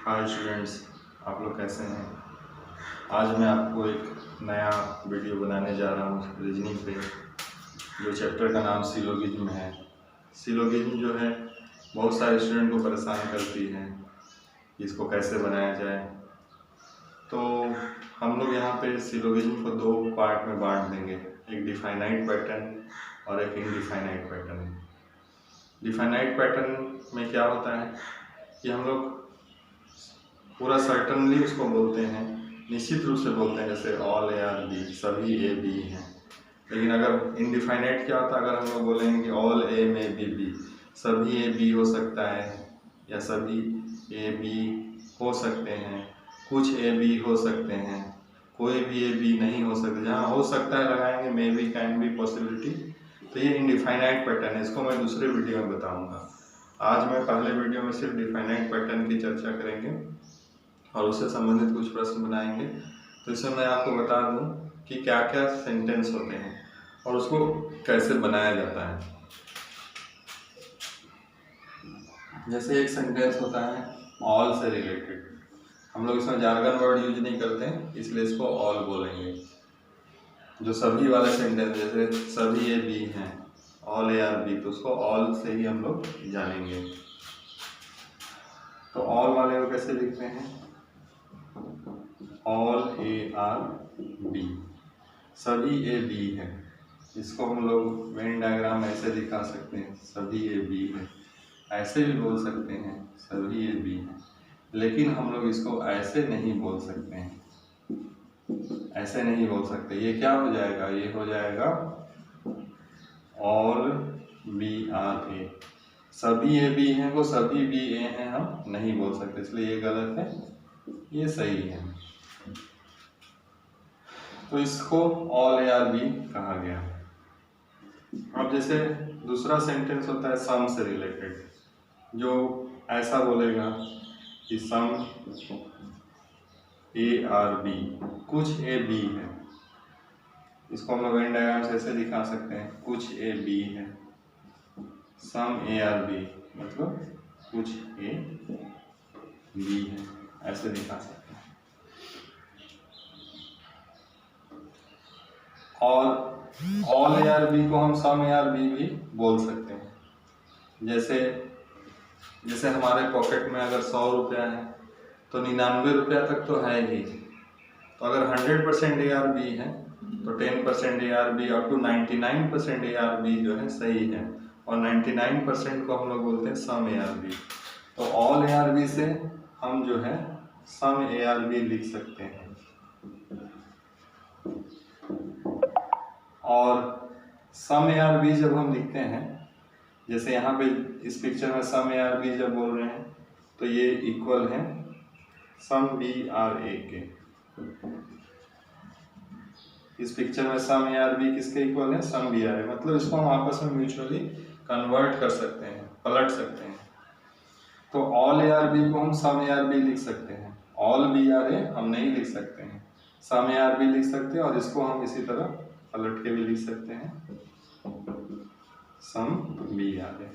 Hi students, आप लोग कैसे हैं। आज मैं आपको एक नया वीडियो बनाने जा रहा हूँ रीजनिंग पे, जो चैप्टर का नाम सिलोगिज्म है। सिलोगिज्म जो है बहुत सारे स्टूडेंट को परेशान करती है कि इसको कैसे बनाया जाए। तो हम लोग यहाँ पे सिलोगिज्म को दो पार्ट में बांट देंगे, एक डिफाइनाइट पैटर्न और एक इनडिफाइनाइट पैटर्न। डिफाइनाइट पैटर्न में क्या होता है कि हम लोग पूरा सर्टनली उसको बोलते हैं, निश्चित रूप से बोलते हैं, जैसे ऑल ए आर बी, सभी ए बी हैं। लेकिन अगर इनडिफाइनाइट क्या होता है, अगर हम लोग बोलेंगे कि ऑल ए में बी बी, सभी ए बी हो सकता है या सभी ए बी हो सकते हैं, कुछ ए बी हो सकते हैं, कोई भी ए बी नहीं हो सकता। जहाँ हो सकता है लगाएंगे may be, can be, possibility. तो ये इनडिफाइनाइट पैटर्न है, इसको मैं दूसरे वीडियो में बताऊंगा। आज मैं पहले वीडियो में सिर्फ डिफाइनाइट पैटर्न की चर्चा करेंगे और उससे संबंधित कुछ प्रश्न बनाएंगे। तो इसमें मैं आपको बता दूं कि क्या क्या सेंटेंस होते हैं और उसको कैसे बनाया जाता है। जैसे एक सेंटेंस होता है ऑल से रिलेटेड, हम लोग इसमें जार्गन वर्ड यूज नहीं करते हैं, इसलिए इसको ऑल बोलेंगे। जो सभी वाला सेंटेंस, जैसे सभी ए बी हैं, ऑल ए आर बी, तो उसको ऑल से ही हम लोग जानेंगे। तो ऑल वाले को कैसे लिखते हैं, ऑल ए आर बी, सभी ए बी है। इसको हम लोग वेन डायग्राम ऐसे दिखा सकते हैं, सभी ए बी है। ऐसे भी बोल सकते हैं, सभी ए बी है, लेकिन हम लोग इसको ऐसे नहीं बोल सकते हैं, ऐसे नहीं बोल सकते। ये क्या हो जाएगा, ये हो जाएगा ऑल बी आर ए, सभी ए बी हैं वो सभी बी ए हैं, हम नहीं बोल सकते, इसलिए ये गलत है, ये सही है। तो इसको ऑल ए आर बी कहा गया। अब जैसे दूसरा सेंटेंस होता है सम से रिलेटेड, जो ऐसा बोलेगा कि सम ए आर बी, कुछ ए बी है। इसको हम लोग वेन डायग्राम से ऐसे दिखा सकते हैं, कुछ ए बी है, सम ए आर बी मतलब कुछ ए बी है, ऐसे दिखा सकते हैं। और ऑल ए आर बी को हम सम ए आर बी भी बोल सकते हैं। जैसे हमारे पॉकेट में अगर 100 रुपया है तो 99 रुपया तक तो है ही। तो अगर 100% ए आर बी है तो 10% A are B up to 99% A are B जो है सही है, और 99% को हम लोग बोलते हैं सम ए आर बी। तो ऑल ए आर बी से हम जो है सम ए आर बी लिख सकते हैं। और सम ए आर बी जब हम लिखते हैं, जैसे यहाँ पे इस पिक्चर में सम ए आर बी जब बोल रहे हैं तो ये इक्वल है सम बी आर ए के। इस पिक्चर में सम ए आर बी किसके इक्वल है, सम बी आर ए। मतलब इसको हम आपस में म्यूचुअली कन्वर्ट कर सकते हैं, पलट सकते हैं। तो ऑल ए आर बी को हम सम ए आर बी लिख सकते हैं, ऑल बी आर ए हम नहीं लिख सकते हैं, सम ए आर बी लिख सकते हैं। और इसको हम इसी तरह पलट के भी लिख सकते हैं, सम बी आर ए।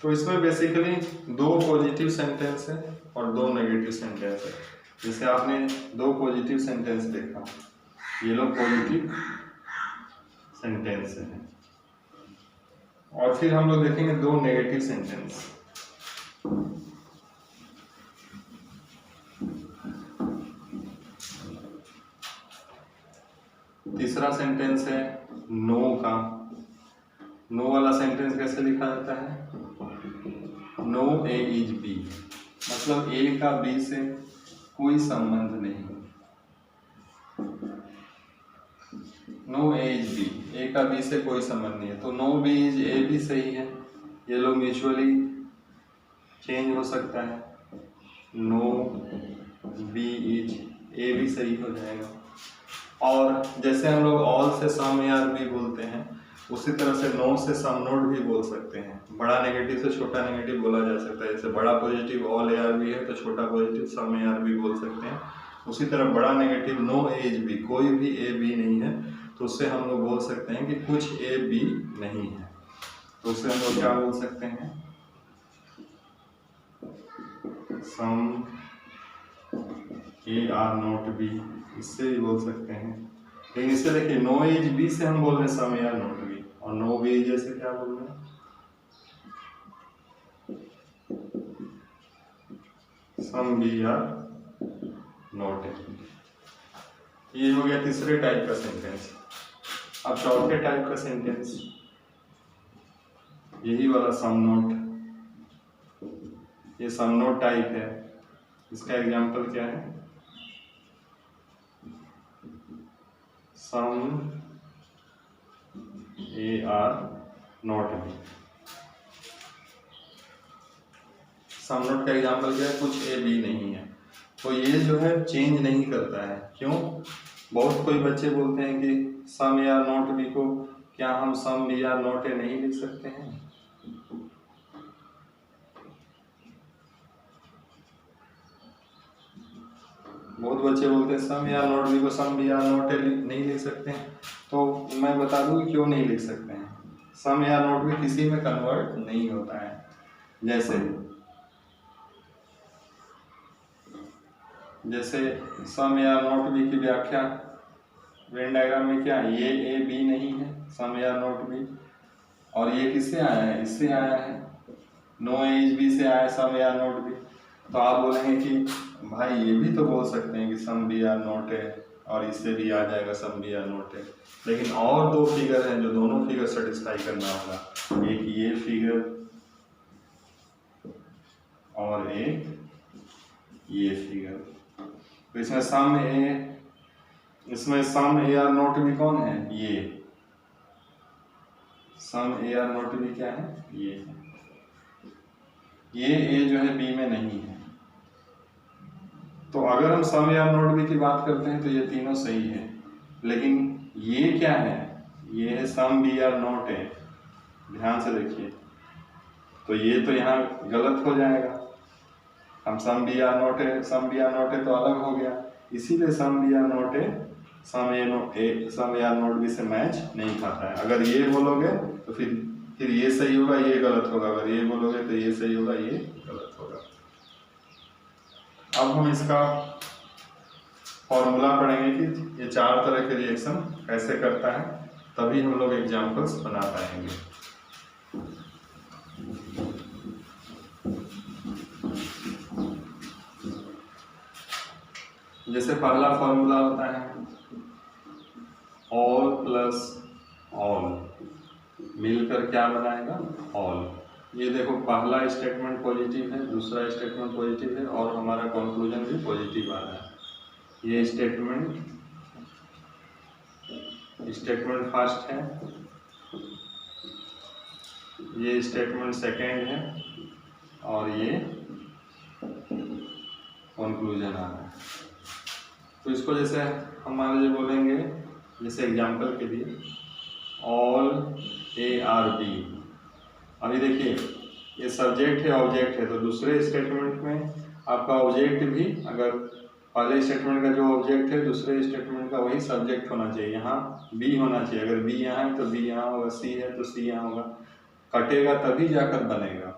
तो इसमें बेसिकली दो पॉजिटिव सेंटेंस है और दो नेगेटिव सेंटेंस है। जैसे आपने दो पॉजिटिव सेंटेंस देखा, ये लोग पॉजिटिव सेंटेंस हैं। और फिर हम लोग देखेंगे दो नेगेटिव सेंटेंस। तीसरा सेंटेंस है नो का। नो वाला सेंटेंस कैसे लिखा जाता है, नो ए इज बी, मतलब ए का बी से कोई संबंध नहीं। नो ए इज बी, ए का बी से कोई संबंध नहीं है। तो नो बी इज ए भी सही है, ये लोग म्यूचुअली चेंज हो सकता है। नो बी इज ए भी सही हो जाएगा। और जैसे हम लोग ऑल से सम ए आर बी बोलते हैं, उसी तरह से नो से सम नोट भी बोल सकते हैं। बड़ा नेगेटिव से छोटा नेगेटिव बोला जा सकता है। जैसे बड़ा positive all A are B है तो छोटा positive some A are B बोल सकते हैं। उसी तरह बड़ा नेगेटिव नो एज बी, कोई भी ए बी नहीं है, तो उससे हम लोग बोल सकते हैं कि कुछ ए बी नहीं है। तो उससे हम लोग क्या बोल सकते हैं, some A are not B, इससे भी बोल सकते हैं। लेकिन इससे देखिए नो इज बी से हम बोल रहे हैं some A are not B, और नो बी इज जैसे क्या बोल रहे हैं some B are not A. ये हो गया तीसरे टाइप का सेंटेंस। अब चौथे टाइप का सेंटेंस यही वाला सम नोट, ये सम नोट टाइप है। इसका एग्जांपल क्या है, some A are not B. Some not का एग्जांपल क्या है, कुछ ए बी नहीं है, तो ये जो है चेंज नहीं करता है। क्यों? बहुत कोई बच्चे बोलते हैं कि some A are not B को क्या हम some B are not A नहीं लिख सकते हैं? बहुत बच्चे बोलते हैं some A are not B को some B are not A नहीं लिख सकते हैं। तो मैं बता दूं कि क्यों नहीं लिख सकते हैं। Some A are not B किसी में कन्वर्ट नहीं होता है। जैसे some A are not B की व्याख्या वेन डायग्राम में क्या, ये ए बी नहीं है some A are not B, और ये किससे आया है, इससे आया है, नो ए इज बी से आया है some A are not B. तो आप बोलेंगे कि भाई ये भी तो बोल सकते हैं कि some B are not A, और इससे भी आ जाएगा some B are not A. लेकिन और दो फिगर हैं जो दोनों फिगर सेटिस्फाई करना होगा, एक ये फिगर और एक ये फिगर। तो इसमें सम ए आर नॉट बी कौन है, ये सम ए आर नॉट बी क्या है, ये है। ये ए जो है बी में नहीं है। तो अगर हम सम ए आर नॉट बी की बात करते हैं तो ये तीनों सही है, लेकिन ये क्या है, ये है some B are not A. ध्यान से देखिए, तो ये तो यहाँ गलत हो जाएगा। हम some B are not A तो अलग हो गया, इसीलिए some B are not A some A are not B से मैच नहीं खाता है। अगर ये बोलोगे तो फिर ये सही होगा, ये गलत होगा। अगर ये बोलोगे तो ये सही होगा, ये गलत होगा। अब हम इसका फॉर्मूला पढ़ेंगे कि ये चार तरह के रिएक्शन कैसे करता है, तभी हम लोग एग्जाम्पल्स बना पाएंगे। जैसे पहला फॉर्मूला होता है ऑल प्लस ऑल, मिलकर क्या बनाएगा, ऑल। ये देखो पहला स्टेटमेंट पॉजिटिव है, दूसरा स्टेटमेंट पॉजिटिव है, और हमारा कंक्लूजन भी पॉजिटिव आ रहा है। ये स्टेटमेंट फर्स्ट है, ये स्टेटमेंट सेकेंड है, और ये कंक्लूजन आ रहा है। तो इसको जैसे हम मान लीजिए बोलेंगे, जैसे एग्जांपल के लिए ऑल ए आर बी। अभी देखिए ये सब्जेक्ट है ऑब्जेक्ट है, तो दूसरे स्टेटमेंट में आपका ऑब्जेक्ट भी, अगर पहले स्टेटमेंट का जो ऑब्जेक्ट है दूसरे स्टेटमेंट का वही सब्जेक्ट होना चाहिए। यहाँ बी होना चाहिए, अगर बी यहाँ है तो बी यहाँ होगा, सी है तो सी यहाँ होगा। कटेगा तभी जाकर बनेगा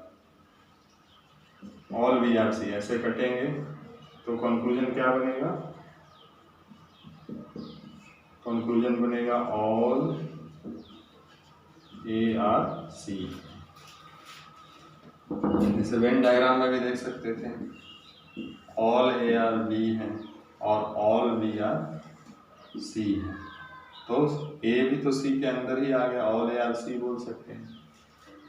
ऑल बी आर सी। ऐसे कटेंगे तो कंक्लूजन क्या बनेगा, कंक्लूजन बनेगा ऑल ए आर सी। जैसे वेन डायग्राम में भी देख सकते थे, ऑल ए आर बी है और ऑल बी आर सी है, तो ए भी तो सी के अंदर ही आ गया, ऑल ए आर सी बोल सकते हैं।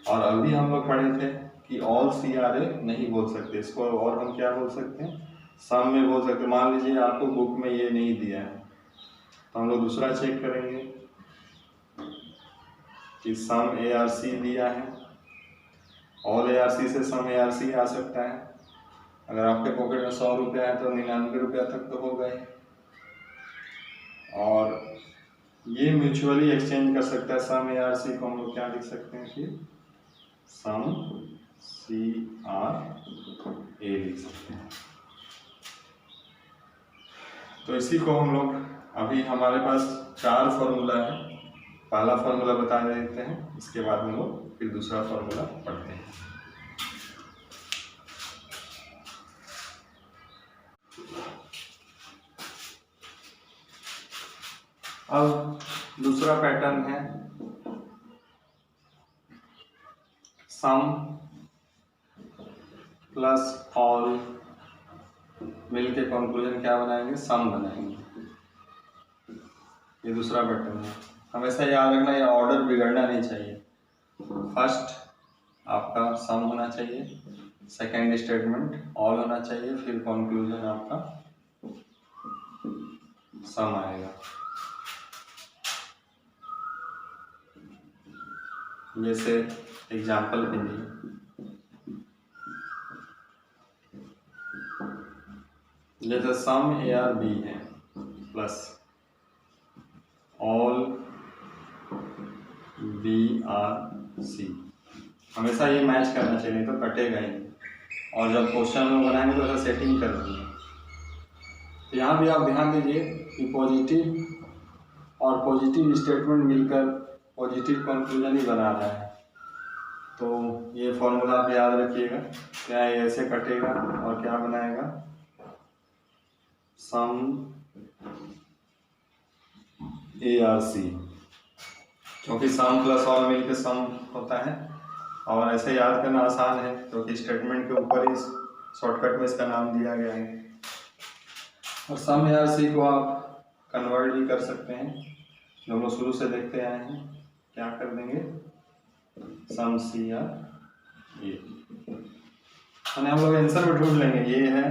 और अभी हम लोग पढ़े थे कि ऑल सी आर ए नहीं बोल सकते, इसको और हम क्या बोल सकते हैं, सम में बोल सकते। मान लीजिए आपको बुक में ये नहीं दिया है, तो हम लोग दूसरा चेक करेंगे कि सम ए आर सी दिया है, ऑल ए आर सी से सम ए आर सी आ सकता है। अगर आपके पॉकेट में 100 रुपया है तो 99 रुपया तक तो हो गए। और ये म्यूचुअली एक्सचेंज कर सकता है। सम ए आर सी को हम लोग क्या लिख सकते हैं कि सम सी आर ए लिख सकते हैं। तो इसी को हम लोग, अभी हमारे पास 4 फॉर्मूला है, पहला फॉर्मूला बता देते हैं, इसके बाद हम लोग फिर दूसरा फॉर्मूला पढ़ते हैं। अब दूसरा पैटर्न है सम प्लस ऑल मिल के कंक्लूजन क्या बनाएंगे, सम बनाएंगे। ये दूसरा पैटर्न है। हमेशा याद रखना ये ऑर्डर बिगड़ना नहीं चाहिए। फर्स्ट आपका सम होना चाहिए, सेकेंड स्टेटमेंट ऑल होना चाहिए, फिर कंक्लूजन आपका सम आएगा। जैसे एग्जाम्पल के लिए जैसे सम ए आर बी है plus all B are C, हमेशा ये मैच करना चाहिए, नहीं तो कटेगा ही। और जब क्वेश्चन में बनाएंगे तो ऐसा सेटिंग कर देंगे। तो यहाँ भी आप ध्यान दीजिए कि पॉजिटिव और पॉजिटिव स्टेटमेंट मिलकर पॉजिटिव कंक्लूजन ही बना रहा है। तो ये फॉर्मूला आप याद रखिएगा, क्या ये ऐसे कटेगा और क्या बनाएगा, सम ए आर सी, क्योंकि सम प्लस ऑल मिलकर सम होता है। और ऐसे याद करना आसान है क्योंकि स्टेटमेंट के ऊपर ही शॉर्टकट में इसका नाम दिया गया है। और सम ए आर सी को आप कन्वर्ट भी कर सकते हैं, जो हम लोग शुरू से देखते आए हैं। क्या कर देंगे, सम सी आर ए, यानी हम लोग आंसर में ढूंढ लेंगे ये है,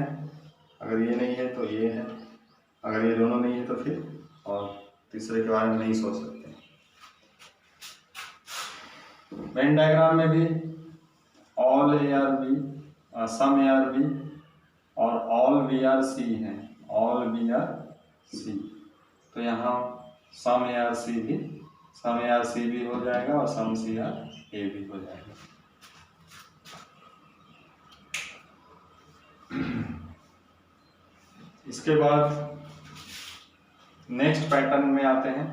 अगर ये नहीं है तो ये है, अगर ये दोनों नहीं है तो फिर और तीसरे के बारे में नहीं सोच सकते। वेन डायग्राम में भी all A are B, some A are B और ऑल बी आर सी है, ऑल बी आर सी, तो यहाँ सम ए आर सी भी, सम ए आर सी भी हो जाएगा और सम सी आर ए भी हो जाएगा। इसके बाद नेक्स्ट पैटर्न में आते हैं,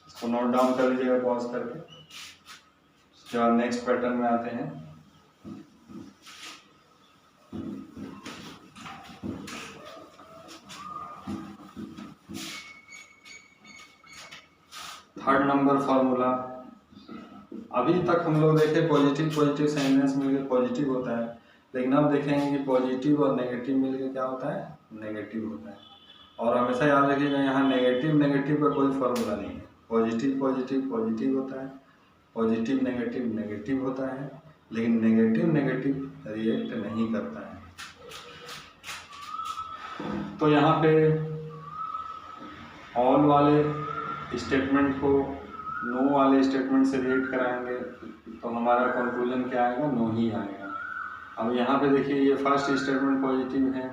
इसको नोट डाउन कर लीजिएगा पॉज करके। इसके बाद नेक्स्ट पैटर्न में आते हैं। थर्ड नंबर फॉर्मूला, अभी तक हम लोग देखे पॉजिटिव पॉजिटिव सेंटेंस मिलकर पॉजिटिव होता है, लेकिन अब देखेंगे कि पॉजिटिव और नेगेटिव मिलकर क्या होता है, नेगेटिव होता है। और हमेशा याद रखिएगा यहाँ नेगेटिव नेगेटिव का कोई फॉर्मूला नहीं है। पॉजिटिव पॉजिटिव पॉजिटिव होता है, पॉजिटिव नेगेटिव नेगेटिव होता है, लेकिन नेगेटिव नेगेटिव रिएक्ट नहीं करता है। तो यहाँ पे ऑल वाले स्टेटमेंट को नो वाले स्टेटमेंट से रिएक्ट कराएंगे तो हमारा कंक्लूजन क्या आएगा, नो ही आएगा। अब यहाँ पे देखिए ये फर्स्ट स्टेटमेंट पॉजिटिव है,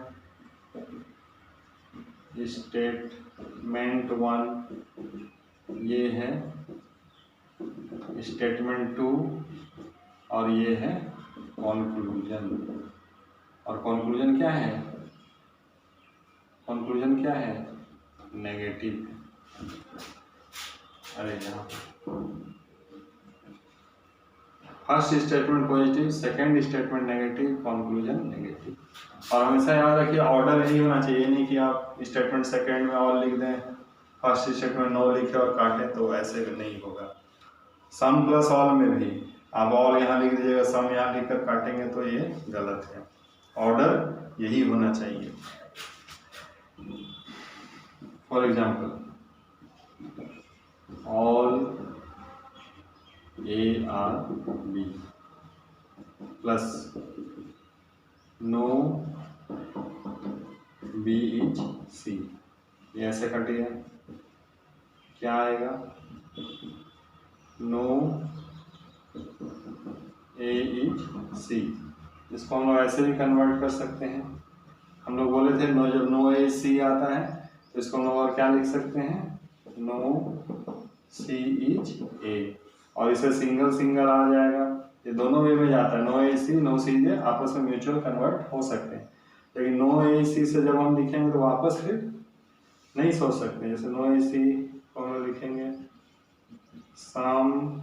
स्टेटमेंट 1 ये है, स्टेटमेंट 2 और ये है कंक्लूजन। और कंक्लूजन क्या है, कंक्लूजन क्या है, नेगेटिव। अरे यहाँ first statement positive, second statement negative, conclusion negative. और हमेशा याद रखिए ऑर्डर नहीं होना चाहिए, नहीं कि आप स्टेटमेंट सेकंड में ऑल लिख दें, फर्स्ट स्टेटमेंट नो लिखे और काटें, तो ऐसे नहीं होगा। सम प्लस ऑल में भी आप ऑल यहाँ लिख दीजिएगा, सम यहाँ लिखकर काटेंगे तो ये गलत है। ऑर्डर यही होना चाहिए। For example all A are B plus no B is C, ये ऐसे कटिए, क्या आएगा, नो ए इज सी। इसको हम लोग ऐसे भी कन्वर्ट कर सकते हैं। हम लोग बोले थे नो, जब नो ए सी आता है तो इसको हम लोग और क्या लिख सकते हैं, नो सी इज ए, और इसे सिंगल सिंगल आ जाएगा। ये दोनों वे में जाता है, नो ए सी नो सी जे आपस में म्यूचुअल कन्वर्ट हो सकते हैं, लेकिन नो ए सी से जब हम लिखेंगे तो वापस फिर नहीं सोच सकते। जैसे नो ए सी को हम लिखेंगे सम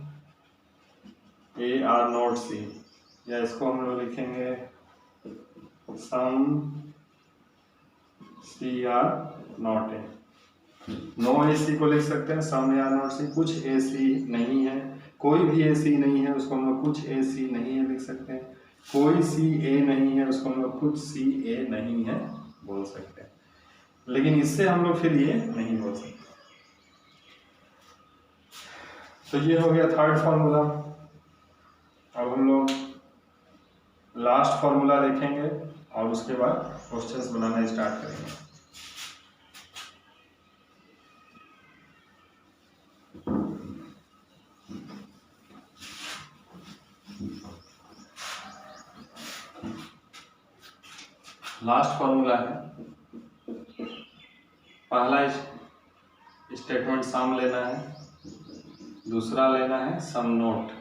ए आर नॉट सी, या इसको हम लोग लिखेंगे some C are not A. No AC को लिख सकते हैं सम या नॉट सी। कुछ AC नहीं है, कोई भी AC नहीं है, उसको हम लोग कुछ AC नहीं है लिख सकते हैं। कोई CA नहीं है, उसको हम लोग कुछ CA नहीं है बोल सकते हैं। लेकिन इससे हम लोग फिर ये नहीं बोल सकते। तो ये हो गया थर्ड फॉर्मूला। अब हम लोग लास्ट फॉर्मूला देखेंगे और उसके बाद क्वेश्चंस बनाना स्टार्ट करेंगे। लास्ट फॉर्मूला है, पहला स्टेटमेंट सम लेना है, दूसरा लेना है सम नोट,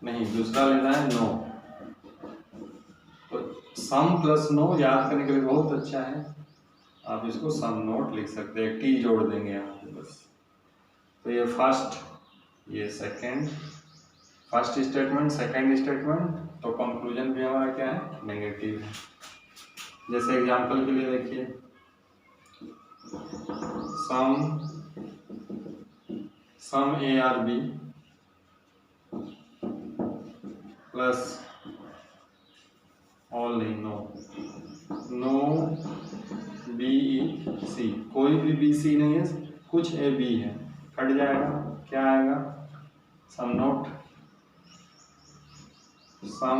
नहीं दूसरा लेना है नो। तो सम प्लस नो याद करने के लिए बहुत अच्छा है, आप इसको सम नोट लिख सकते हैं, टी जोड़ देंगे यहाँ पे बस। तो ये फर्स्ट, ये second, first statement second statement, तो कंक्लूजन भी हमारा क्या है, नेगेटिव है। जैसे एग्जांपल के लिए देखिए, some A are B plus all नहीं, नो बी ई सी, कोई भी बी सी नहीं है, कुछ ए बी है, कट जाएगा, क्या आएगा, some not some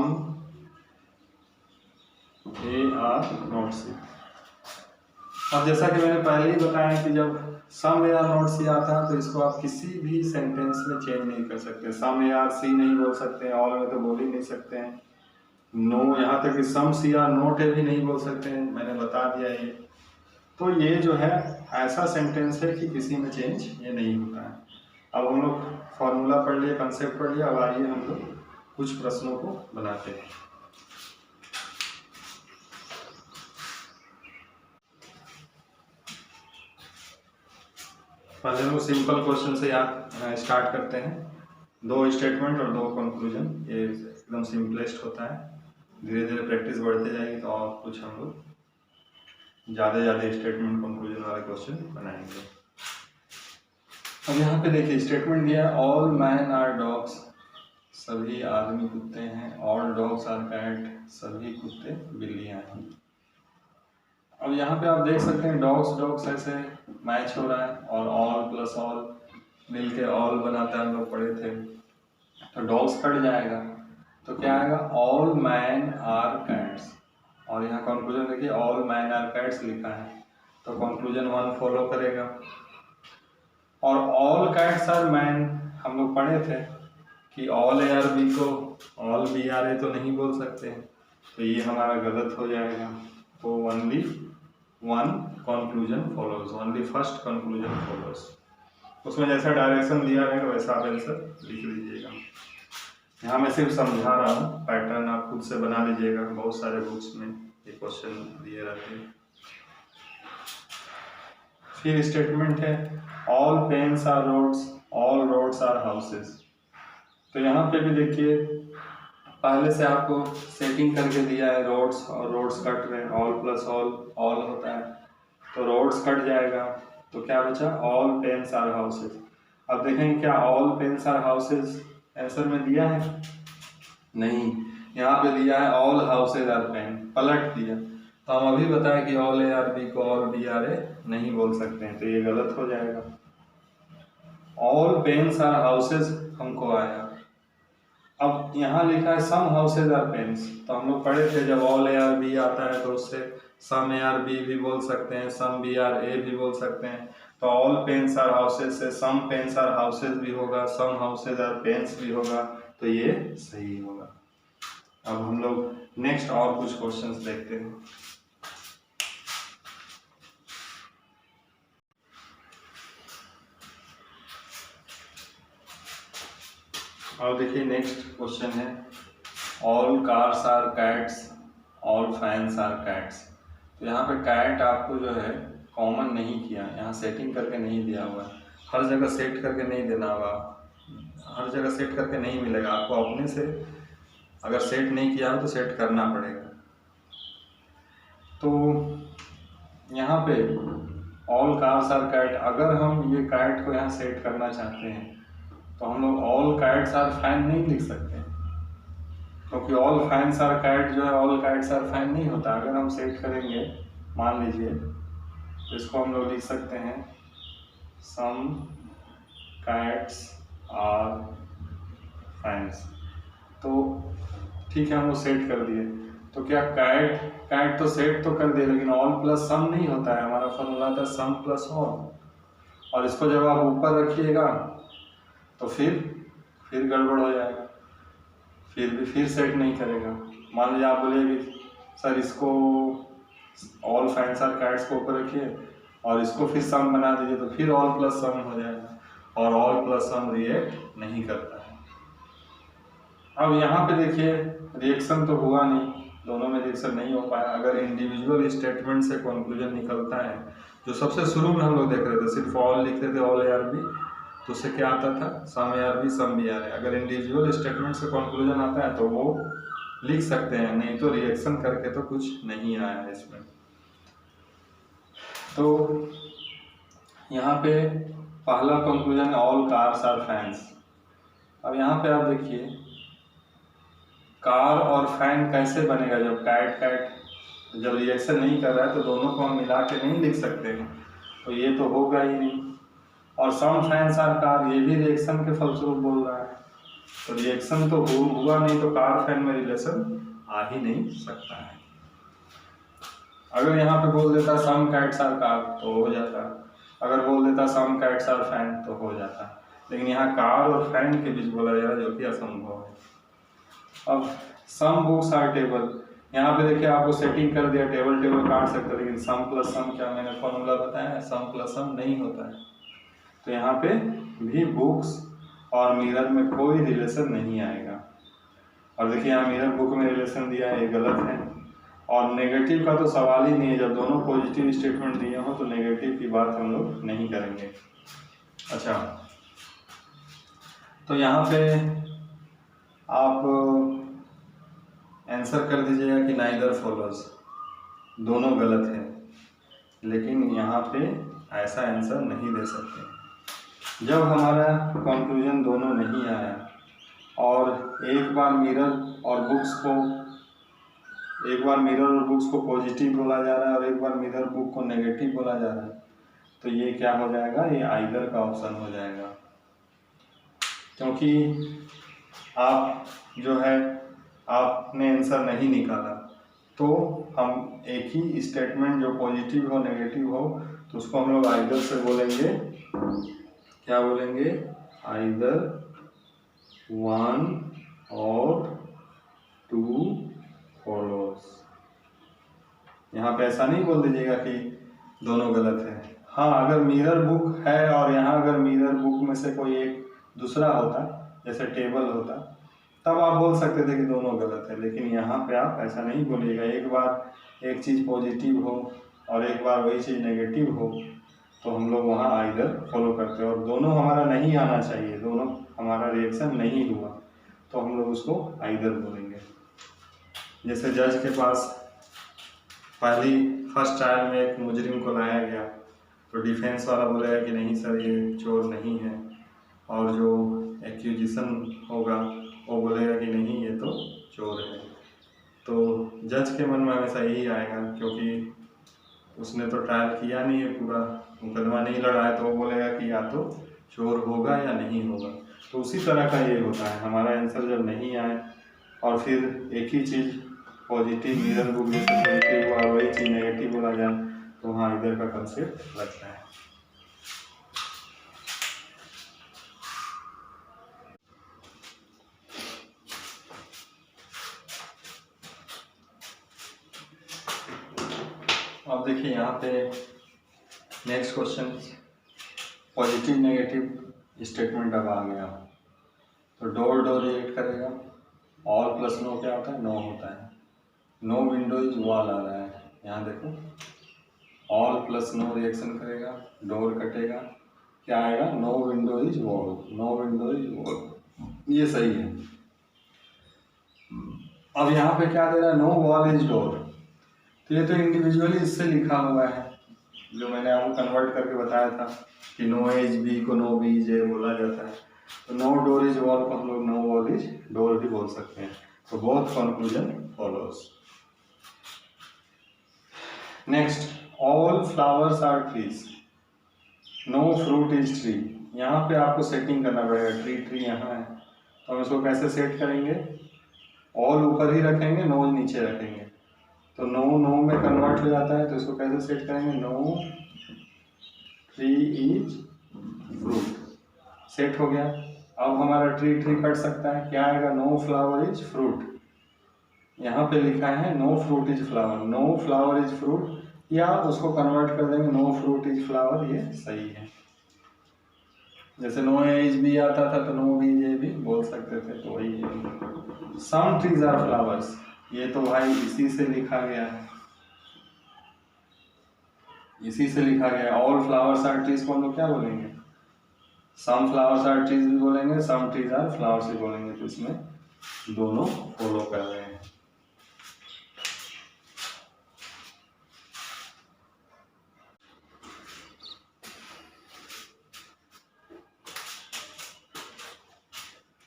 A are not C. अब जैसा कि मैंने पहले ही बताया कि जब सम ए आर नोट सी आता है तो इसको आप किसी भी सेंटेंस में चेंज नहीं कर सकते। सम ए आर सी नहीं बोल सकते हैं, ऑल में तो बोल ही नहीं सकते हैं, नो यहाँ तक कि सम सी आर नोट ए भी नहीं बोल सकते हैं, मैंने बता दिया ये। तो ये जो है ऐसा सेंटेंस है कि किसी में चेंज ये नहीं होता है। अब हम लोग फॉर्मूला पढ़ लिए, कंसेप्ट पढ़ लिया, अब आइए हम लोग कुछ प्रश्नों को बनाते हैं। पहले लोग सिंपल क्वेश्चन से याद स्टार्ट करते हैं। दो स्टेटमेंट और दो कंक्लूजन, ये एकदम सिंपलेस्ट होता है। धीरे धीरे प्रैक्टिस बढ़ते जाएगी तो और कुछ हम लोग ज़्यादा स्टेटमेंट कंक्लूजन वाले क्वेश्चन बनाएंगे। अब यहाँ पे देखिए स्टेटमेंट दिया है, ऑल मैन आर डॉग्स, सभी आदमी कुत्ते हैं, ऑल डॉग्स आर कैट, सभी कुत्ते बिल्लियाँ हैं। अब यहाँ पे आप देख सकते हैं डॉग्स ऐसे मैच हो रहा है और ऑल प्लस ऑल मिलके ऑल बनाता है, हम लोग पढ़े थे। तो डॉग्स कट जाएगा तो क्या आएगा, ऑल मैन आर कैट्स, और यहाँ कंक्लूजन देखिए ऑल मैन आर कैट्स लिखा है, तो कंक्लूजन वन फॉलो करेगा। और ऑल कैट्स आर मैन हम लोग पढ़े थे कि ऑल ए आर बी को ऑल बी आर ए तो नहीं बोल सकते हैं, तो ये हमारा गलत हो जाएगा। तो only one conclusion follows, only first conclusion follows. उसमें जैसा डायरेक्शन दिया रहेगा वैसा आप आंसर लिख लीजिएगा। यहाँ मैं सिर्फ समझा रहा हूँ, पैटर्न आप खुद से बना लीजिएगा, बहुत सारे बुक्स में ये क्वेश्चन दिए रहते हैं। फिर स्टेटमेंट है, all pens are rods, all rods are houses. तो यहाँ पे भी देखिए पहले से आपको सेटिंग करके दिया है रोड्स, और रोड्स कट रहे हैं, ऑल प्लस ऑल होता है, तो रोड्स कट जाएगा, तो क्या बचा, ऑल पेन्स आर हाउसेस। अब देखेंगे क्या all pens are houses answer में दिया है, नहीं, यहाँ पे दिया है ऑल हाउसेज आर पेन, पलट दिया। तो हम अभी बताएं कि ऑल ए आर बी को ऑल बी आर ए नहीं बोल सकते हैं, तो ये गलत हो जाएगा। ऑल पेन्स आर हाउसेज हमको आया, अब यहाँ लिखा है सम हाउसेज आर पेन्स, तो हम लोग पढ़े थे जब ऑल ए आर बी आता है तो उससे सम ए आर बी भी बोल सकते हैं, सम बी आर ए भी बोल सकते हैं। तो ऑल पेन्स आर हाउसेज से सम पेन्स आर हाउसेज भी होगा, सम हाउसेज आर पेन्स भी होगा, तो ये सही होगा। अब हम लोग नेक्स्ट और कुछ क्वेश्चंस देखते हैं। और देखिए नेक्स्ट क्वेश्चन है, all cars are cats, all fans are cats. तो यहाँ पे कैट आपको जो है कॉमन नहीं किया, यहाँ सेटिंग करके नहीं दिया हुआ, हर जगह सेट करके नहीं देना होगा, हर जगह सेट करके नहीं मिलेगा आपको, अपने से अगर सेट नहीं किया हो तो सेट करना पड़ेगा। तो यहाँ पे ऑल कार्स आर काइट, अगर हम ये काइट को यहाँ सेट करना चाहते हैं तो हम लोग ऑल काइट्स आर फाइन नहीं लिख सकते, क्योंकि ऑल फाइन्स आर काइट जो है ऑल काइट्स आर फाइन नहीं होता। अगर हम सेट करेंगे, मान लीजिए, तो इसको हम लोग लिख सकते हैं सम काइट्स आर फाइन्स। तो ठीक है, हम वो सेट कर दिए। तो क्या काइट तो सेट तो कर दिए, लेकिन ऑल प्लस सम नहीं होता है। हमारा फॉर्मूला था सम प्लस ऑल, और इसको जब आप ऊपर रखिएगा तो फिर गड़बड़ हो जाएगा, फिर सेट नहीं करेगा। मान लीजिए आप बोलिए कि सर इसको ऑल फाइन्स आर काइट्स को ऊपर रखिए और इसको फिर सम बना दीजिए, तो फिर ऑल प्लस सम हो जाएगा, और ऑल प्लस सम रिएक्ट नहीं करता है। अब यहाँ पे देखिए रिएक्शन तो हुआ नहीं, दोनों में रिएक्शन नहीं हो पाया। अगर इंडिविजुअल स्टेटमेंट से कंक्लूजन निकलता है, जो सबसे शुरू में हम लोग देख रहे थे, सिर्फ ऑल लिखते थे, ऑल ए आर बी, तो उससे क्या आता था, some A are B some B are A. अगर इंडिविजुअल स्टेटमेंट से कंक्लूजन आता है तो वो लिख सकते हैं, नहीं तो रिएक्शन करके तो कुछ नहीं आया है इसमें। तो यहाँ पे पहला कंक्लूजन है ऑल कार्स आर फैंस। अब यहाँ पे आप देखिए कार और फैन कैसे बनेगा, जब काइट जब रिएक्शन नहीं कर रहा है तो दोनों को हम मिला के नहीं लिख सकते हैं, तो ये तो होगा ही नहीं। और सम फैंस आर कार, ये भी रिएक्शन के फलस्वरूप बोल रहा है, तो रिएक्शन तो हुआ नहीं, तो कार फैन में रिलेशन आ ही नहीं सकता है। अगर यहाँ पे बोल देता सम काइट्स आर कार तो हो जाता, अगर बोल देता सम काइट्स आर फैन तो हो जाता, लेकिन यहाँ कार और फैन के बीच बोला जा रहा है, जो कि असंभव है। अब सम बुक्स आर टेबल, यहाँ पे देखिए आपको सेटिंग कर दिया, टेबल काट सकते, लेकिन सम प्लस सम क्या मैंने फॉर्मूला बताया, सम प्लस सम नहीं होता है। तो यहाँ पे भी बुक्स और मिरर में कोई रिलेशन नहीं आएगा। और देखिए यहाँ मिरर बुक में रिलेशन दिया है, ये गलत है। और नेगेटिव का तो सवाल ही नहीं है, जब दोनों पॉजिटिव स्टेटमेंट दिए हो तो नेगेटिव की बात हम लोग नहीं करेंगे। अच्छा, तो यहाँ पे आप आंसर कर दीजिएगा कि नाइदर फॉलोज, दोनों गलत है, लेकिन यहाँ पे ऐसा आंसर नहीं दे सकते। जब हमारा कंक्लूजन दोनों नहीं आया और एक बार मिरर और बुक्स को पॉजिटिव बोला जा रहा है और एक बार मिरर बुक को नेगेटिव बोला जा रहा है, तो ये क्या हो जाएगा, ये आइदर का ऑप्शन हो जाएगा। क्योंकि आप जो है आपने आंसर नहीं निकाला, तो हम एक ही स्टेटमेंट जो पॉजिटिव हो नेगेटिव हो तो उसको हम लोग आइदर से बोलेंगे, क्या बोलेंगे, आइदर वन और टू फॉलोज। यहाँ पे ऐसा नहीं बोल दीजिएगा कि दोनों गलत है। हाँ, अगर मिरर बुक है और यहाँ अगर मिरर बुक में से कोई एक दूसरा होता, जैसे टेबल होता, तब आप बोल सकते थे कि दोनों गलत है, लेकिन यहाँ पे आप ऐसा नहीं बोलिएगा। एक बार एक चीज़ पॉजिटिव हो और एक बार वही चीज़ नेगेटिव हो तो हम लोग वहाँ आइदर फॉलो करते हैं, और दोनों हमारा नहीं आना चाहिए, दोनों हमारा रिएक्शन नहीं हुआ तो हम लोग उसको आइदर बोलेंगे। जैसे जज के पास फर्स्ट ट्रायल में एक मुजरिम को लाया गया, तो डिफेंस वाला बोलेगा कि नहीं सर ये चोर नहीं है, और जो एक्यूजिशन होगा वो बोलेगा कि नहीं ये तो चोर है। तो जज के मन में हमेशा यही आएगा, क्योंकि उसने तो ट्रायल किया नहीं है, पूरा मुकदमा नहीं लड़ा है, तो वो बोलेगा कि या तो चोर होगा या नहीं होगा। तो उसी तरह का ये होता है, हमारा आंसर जब नहीं आए और फिर एक ही चीज़ पॉजिटिव मिरर बुक जैसे पॉजिटिव हुआ, वही चीज़ नेगेटिव बोला जाए, तो वहाँ इधर का कंसेप्ट लगता है। अब देखिए यहाँ पे next question, positive negative statement अब आ गया, तो डोर रिएक्ट करेगा। ऑल प्लस नो क्या होता है, नो होता है। नो विंडो इज वॉल आ रहा है, यहाँ देखो ऑल प्लस नो रिएक्शन करेगा, डोर कटेगा, क्या आएगा, no window is wall, no window is wall, ये सही है। अब यहाँ पे क्या दे रहा है, नो वॉल इज डोर, तो ये तो इंडिविजुअली इससे लिखा हुआ है, जो मैंने आपको कन्वर्ट करके बताया था कि नो एज बी को नो बी जे बोला जाता है, तो नो डोर इज वॉल को हम लोग नो वॉल इज डोर भी बोल सकते हैं। तो both conclusion follows. Next, all flowers are trees, no fruit is tree. यहाँ पे आपको सेटिंग करना पड़ेगा, ट्री ट्री यहाँ है तो हम इसको कैसे सेट करेंगे, ऑल ऊपर ही रखेंगे, नो नीचे रखेंगे, तो नो नो में कन्वर्ट हो जाता है, तो इसको कैसे सेट करेंगे, no tree is fruit, set हो गया। अब हमारा ट्री ट्री कट सकता है, क्या आएगा, नो फ्लावर इज फ्रूट, यहाँ पे लिखा है no fruit is flower, no flower is fruit, या उसको कन्वर्ट कर देंगे नो फ्रूट इज फ्लावर, ये सही है। जैसे नो एज भी आता था तो नो बी ये भी बोल सकते थे, तो वही है। सम ट्रीज आर फ्लावर्स, ये तो भाई इसी से लिखा गया है, इसी से लिखा गया है। ऑल फ्लावर्स आर ट्रीज को हम लोग क्या बोलेंगे, सम फ्लावर्स आर ट्रीज भी बोलेंगे, सम ट्रीज आर फ्लावर्स भी बोलेंगे, तो इसमें दोनों फॉलो कर रहे हैं।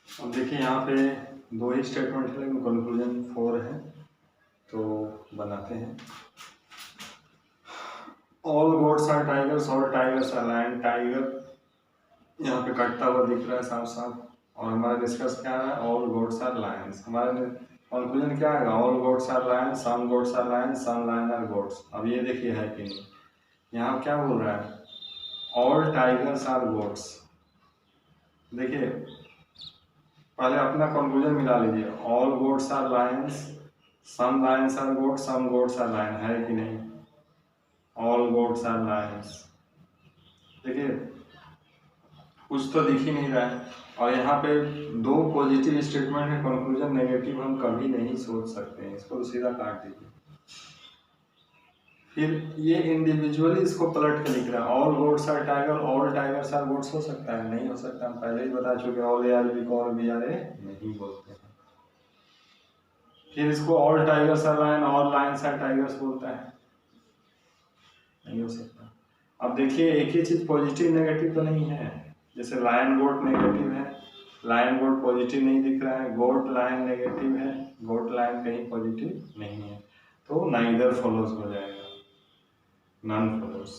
अब देखिए यहाँ पे दो ही स्टेटमेंट है लेकिन कंक्लूजन 4 है, तो बनाते हैं। All goats are tigers, all tigers are lion, tiger यहाँ पे कटता हुआ दिख रहा है साफ साफ, और हमारा डिस्कस क्या है, ऑल गोट्स आर लायंस। हमारा कंक्लूजन क्या आएगा, all goats are lion, some goats are lion, some lion are goats. अब ये देखिए है कि नहीं, यहाँ क्या बोल रहा है, ऑल टाइगर्स आर गोट्स। देखिए पहले अपना कंक्लूजन मिला लीजिए, all goats are lions, some lions are goats, some goats are lion, है कि नहीं, ऑल गोट्स आर लायंस। देखिए कुछ तो दिख ही नहीं रहा है, और यहाँ पे दो पॉजिटिव स्टेटमेंट है, कंक्लूजन नेगेटिव हम कभी नहीं सोच सकते हैं, इसको तो सीधा काट दीजिए। फिर ये इंडिविजुअली इसको पलट के लिख रहा है, all goats are tiger, all tigers are goats, हो सकता है, नहीं हो सकता, हम पहले ही बता चुके, ऑल ए आर बी को और बी आर ए नहीं बोलते हैं। फिर इसको all tigers are lion, all lions are tigers बोलता है, नहीं हो सकता। अब देखिए एक ही चीज पॉजिटिव नेगेटिव तो नहीं है, जैसे लायन गोट नेगेटिव है, लायन गोट पॉजिटिव नहीं दिख रहा है, गोट लायन नेगेटिव है, गोट लायन कहीं पॉजिटिव नहीं है, तो नाइदर फॉलोज हो जाएगा, नन फॉलोज।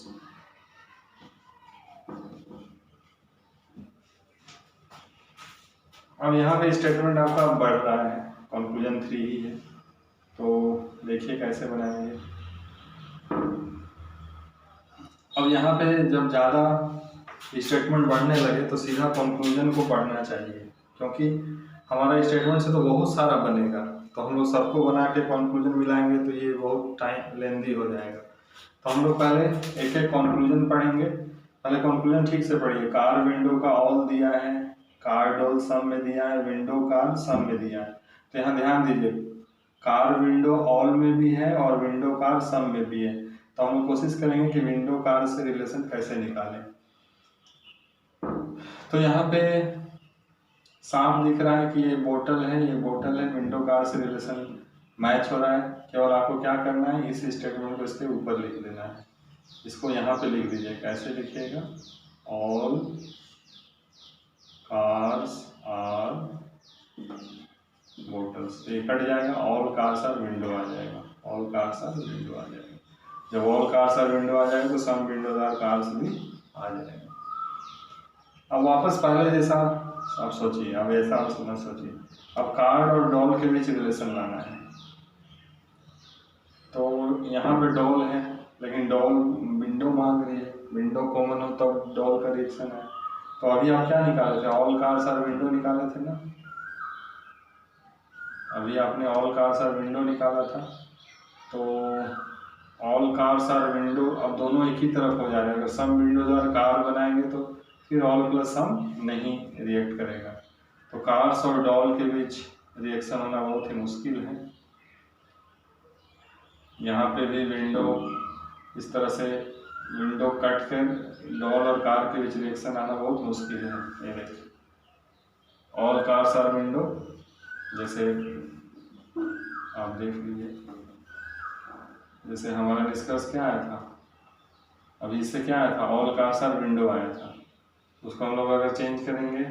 अब यहाँ पे स्टेटमेंट आपका बढ़ रहा है, कंक्लूजन 3 ही है, तो देखिए कैसे बनाएंगे। अब यहाँ पे जब ज़्यादा स्टेटमेंट बढ़ने लगे तो सीधा कंक्लूजन को पढ़ना चाहिए, क्योंकि हमारा स्टेटमेंट से तो बहुत सारा बनेगा, तो हम लोग सबको बना के कंक्लूजन मिलाएंगे तो ये बहुत टाइम लेंदी हो जाएगा। तो हम लोग पहले एक एक कंक्लूजन पढ़ेंगे। पहले कंक्लूजन ठीक से पढ़िए, कार विंडो का ऑल दिया है, कार डोल सम में दिया है, विंडो कार सम में दिया है, तो यहाँ ध्यान दीजिए कार विंडो ऑल में भी है और विंडो कार सम में भी है, तो हम लोग कोशिश करेंगे कि विंडो कार से रिलेशन कैसे निकालें। तो यहाँ पे साफ दिख रहा है कि ये बोतल है, ये बोतल है, विंडो कार से रिलेशन मैच हो रहा है, केवल आपको क्या करना है, इस स्टेटमेंट को इसके ऊपर लिख देना है, इसको यहाँ पे लिख दीजिए, कैसे लिखिएगा, ऑल कार्स आर बोटल्स, ये कट जाएगा, ऑल कार्स आर विंडो आ जाएगा, ऑल कार्स आर विंडो आ जाएगा। जब ऑल कार्स आर विंडो आ जाएगा तो सम विंडोज आर कार्स भी आ जाएगा। अब वापस पहले जैसा आप सोचिए, अब ऐसा आप मत सोचिए, अब कार और डॉल के बीच रिलेशन लाना है, तो यहाँ पे डॉल है लेकिन डॉल विंडो मांग रही है, विंडो कॉमन हो तो डॉल का रिएक्शन है, तो अभी आप क्या निकाले थे, ऑल कार्स आर विंडो निकाले थे ना, अभी आपने ऑल कार्स आर विंडो निकाला था, तो ऑल कार्स आर विंडो अब दोनों एक ही तरफ हो जाएगा, अगर सम विंडोज आर कार बनाएंगे तो फिर ऑल प्लस सम नहीं रिएक्ट करेगा, तो कार्स और डॉल के बीच रिएक्शन होना बहुत ही मुश्किल है। यहाँ पे भी विंडो इस तरह से विंडो कट कर डॉल और कार के बीच रिएक्शन आना बहुत मुश्किल है। ये देखिए ऑल कार्स आर विंडो, जैसे आप देख लीजिए, जैसे हमारा डिस्कस क्या आया था, अभी इससे क्या आया था, ऑल कार्स आर विंडो आया था, उसको हम लोग अगर चेंज करेंगे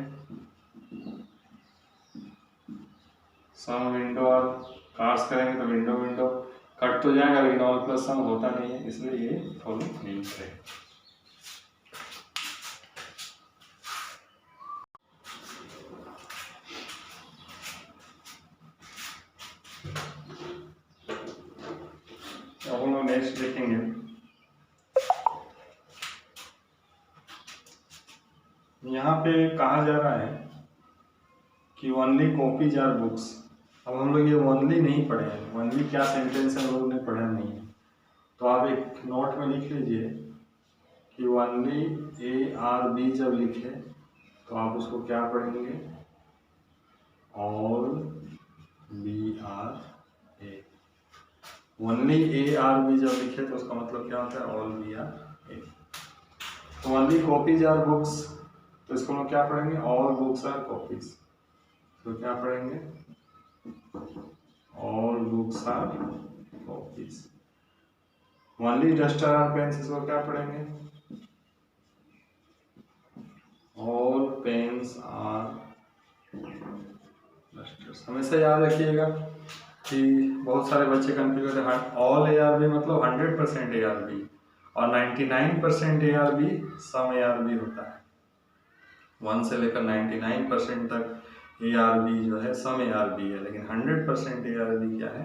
सम विंडो और कार्स करेंगे तो विंडो विंडो कट तो जाएगा, लेकिन ऑल प्लस सम होता नहीं है, इसलिए ये फॉलो नहीं करेगा। अब हम लोग नेक्स्ट देखेंगे, यहाँ पे कहा जा रहा है कि ओनली कॉपीज आर बुक्स। अब हम लोग ये ओनली नहीं पढ़े हैं, ओनली क्या सेंटेंस हम लोगों ने पढ़ा नहीं है, तो आप एक नोट में लिख लीजिए कि ओनली ARB जब लिखे तो आप उसको क्या पढ़ेंगे, ऑल BRA। ओनली ARB जब लिखे तो उसका मतलब क्या होता है, ऑल BRA। तो ओनली कॉपीज आर बुक्स, तो इसको हम क्या पढ़ेंगे, ऑल बुक्स आर कॉपीज। तो क्या पढ़ेंगे, all books are copies. Only duster are pens, इसको क्या पढ़ेंगे, ऑल पेन्स आर डस्टर्स। हमेशा याद रखिएगा कि बहुत सारे बच्चे कंफ्यूज होते हैं, ऑल ARB मतलब 100% ARB और 99% ARB सम ARB होता है। 1 से लेकर 99% तक ARB जो है सम ARB है, लेकिन 100% ARB क्या है,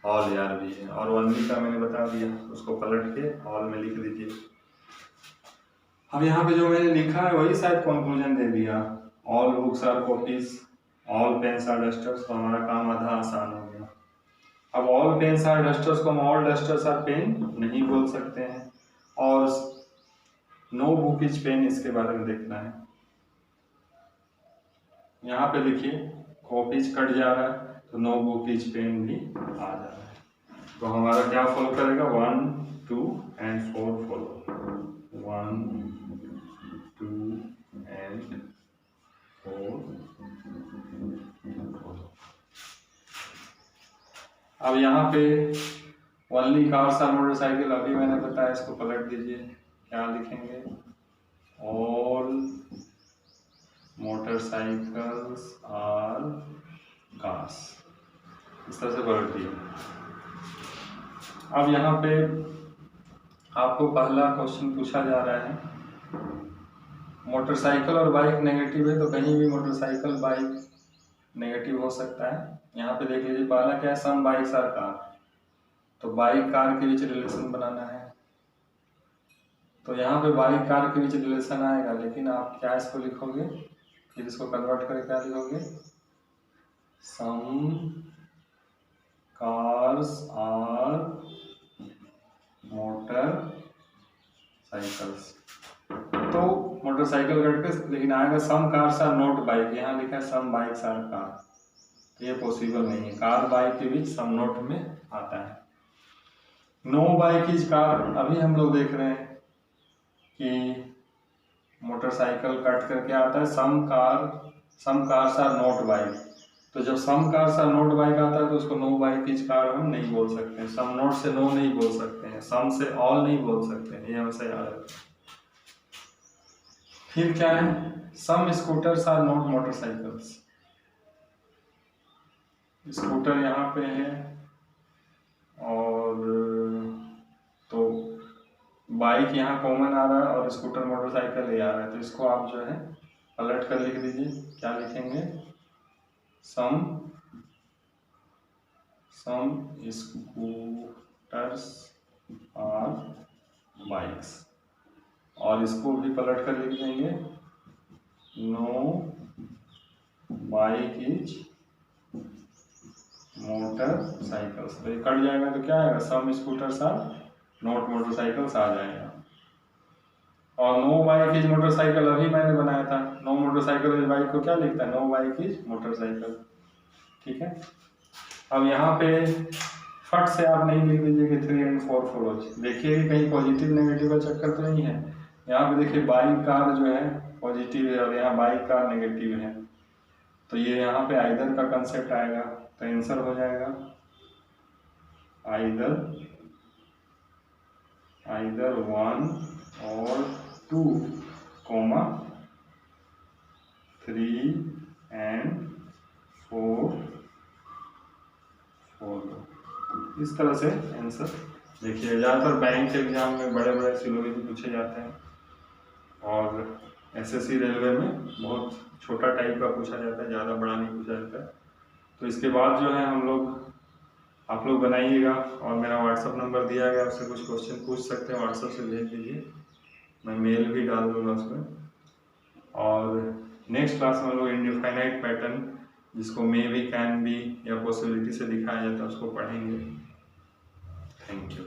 ऑल ARB है। और ओनली का मैंने बता दिया, उसको पलट के ऑल में लिख दीजिए। अब यहाँ पे जो मैंने लिखा है वही शायद कंक्लूजन दे दिया, all books are copies, all pens are dusters, तो हमारा काम आधा आसान हो गया। अब ऑल पेन्स आर डस्टर्स को हम ऑल डस्टर्स आर पेन नहीं बोल सकते हैं, और नो बुक इज पेन इसके बारे में देखना है। यहाँ पे देखिए कॉपीज कट जा रहा है तो नो बुक इज पेन भी आ जा रहा है, तो हमारा क्या फॉलो करेगा, 1 2 एंड 4 फॉलो, 1 2 एंड 4 फॉलो। अब यहाँ पे ओनली कार्स आर मोटरसाइकिल, अभी मैंने बताया, इसको पलट दीजिए, क्या लिखेंगे, ऑल मोटरसाइकिल्स आर कार्स, इस तरह से पलट दिया। अब यहाँ पे आपको पहला क्वेश्चन पूछा जा रहा है, मोटरसाइकिल और बाइक नेगेटिव है, तो कहीं भी मोटरसाइकिल बाइक नेगेटिव हो सकता है। यहाँ पे देख लीजिए, पहला क्या है, सम बाइक्स आर कार, तो बाइक कार के बीच रिलेशन बनाना है, तो यहाँ पे बाइक कार के बीच रिलेशन आएगा, लेकिन आप क्या इसको लिखोगे, फिर इसको कन्वर्ट करके क्या लिखोगे, सम कार्स आर मोटर साइकिल्स, तो मोटरसाइकिल करके, लेकिन आएगा सम कार्स आर नॉट बाइक, यहाँ लिखा है सम बाइक्स आर कार, तो ये पॉसिबल नहीं है, कार बाइक के बीच सम नोट में आता है। नो बाइक इज कार, अभी हम लोग देख रहे हैं कि मोटरसाइकिल कट करके आता है सम कार्स आर नॉट बाइक, तो जब सम कार्स आर नॉट बाइक आता है तो उसको नो बाइक इज कार हम नहीं बोल सकते हैं, सम नोट से नो नहीं बोल सकते हैं, सम से ऑल नहीं बोल सकते हैं, ये हमेशा याद रखें। फिर क्या है, some scooters are not motorcycles, scooter यहाँ पे है, और तो बाइक यहाँ कॉमन आ रहा है और स्कूटर मोटरसाइकिल ये आ रहा है, तो इसको आप जो है पलट कर लिख दीजिए, क्या लिखेंगे, सम स्कूटर्स आर बाइक्स, और इसको भी पलट कर लिख देंगे, नो बाइक इज मोटरसाइकिल्स, तो ये कट जाएगा तो क्या आएगा, some scooters are not motorcycles आ जाएगा। और नो बाइक इज मोटरसाइकिल अभी मैंने बनाया था, नो मोटरसाइकिल इज बाइक को क्या लिखता है, नो बाइक इज मोटरसाइकिल, ठीक है। अब यहाँ पे फट से आप नहीं लिख दीजिए कि 3 एंड 4 फॉलोज, देखिए कि कहीं पॉजिटिव नेगेटिव का चक्कर तो नहीं है। यहाँ पे देखिए बाइक कार जो है पॉजिटिव है और यहाँ बाइक कार नेगेटिव है, तो ये यहाँ पे आइदर का कंसेप्ट आएगा, तो आंसर हो जाएगा आइदर 1 और 2, 3 and 4 इस तरह से आंसर देखिए। ज़्यादातर बैंक एग्जाम में बड़े बड़े सिलोगिज्म पूछे जाते हैं और एसएससी रेलवे में बहुत छोटा टाइप का पूछा जाता है, ज़्यादा बड़ा नहीं पूछा जाता है। तो इसके बाद जो है आप लोग बनाइएगा और मेरा व्हाट्सअप नंबर दिया गया, उससे कुछ क्वेश्चन पूछ सकते हैं, व्हाट्सअप से भेज दीजिए, मैं मेल भी डाल दूँगा उसमें। और नेक्स्ट क्लास में हम लोग इंडिफाइनाइट पैटर्न, जिसको मे बी, कैन बी या पॉसिबिलिटी से दिखाया जाता है, उसको पढ़ेंगे। Thank you.